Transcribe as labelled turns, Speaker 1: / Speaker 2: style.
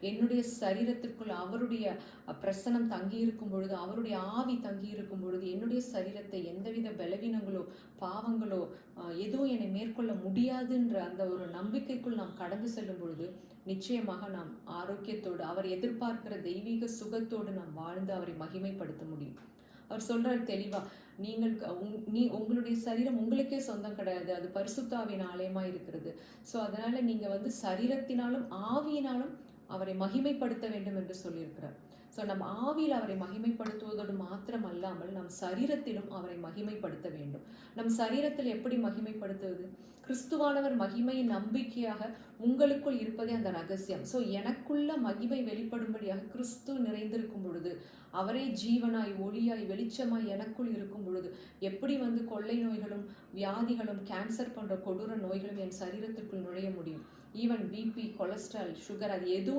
Speaker 1: என்னுடைய சரீரத்திற்குள் அவருடைய பிரசனம் தங்கியிருக்கும் பொழுது, அவருடைய ஆவி தங்கியிருக்கும் பொழுது, என்னுடைய சரீரத்தை எந்தவித பலவீனங்களோ பாவங்களோ எதுவும் என்னை மேற்கொள்ள முடியாதுன்ற அந்த ஒரு நம்பிக்கைக்குள் நாம் கடந்து செல்லும் பொழுது நிச்சயமாக நாம் ஆரோக்கியத்தோடு, அவர் எதிர்பார்க்கிற தெய்வீக சுகத்தோடு நாம் வாழ்ந்து அவரை மகிமைப்படுத்த முடியும். அவர் சொல்றார் தெளிவா, நீங்கள் உங்களுடைய சரீரம் உங்களுக்கே சொந்தம் கிடையாது, அது பரிசுத்தாவின் ஆலயமா இருக்கிறது. ஸோ அதனால நீங்க சரீரத்தினாலும் ஆவியினாலும் அவரை மகிமைப்படுத்த வேண்டும் என்று சொல்லியிருக்கிறார். ஸோ நம்ம ஆவியில் அவரை மகிமைப்படுத்துவதோடு மாத்திரம் அல்லாமல் நம் சரீரத்திலும் அவரை மகிமைப்படுத்த வேண்டும். நம் சரீரத்தில் எப்படி மகிமைப்படுத்துவது? கிறிஸ்துவானவர் மகிமையின் நம்பிக்கையாக உங்களுக்குள் இருப்பதே அந்த ரகசியம். ஸோ எனக்குள்ள மகிமை வெளிப்படும்படியாக கிறிஸ்து நிறைந்திருக்கும் பொழுது, அவரே ஜீவனாய் ஒளியாய் வெளிச்சமாய் எனக்குள் இருக்கும் பொழுது எப்படி கொள்ளை நோய்களும் வியாதிகளும் கேன்சர் போன்ற கொடூர நோய்களும் என் சரீரத்திற்குள் நுழைய முடியும்? ஈவன் பிபி, கொலஸ்ட்ரால், சுகர், அது எதுவும்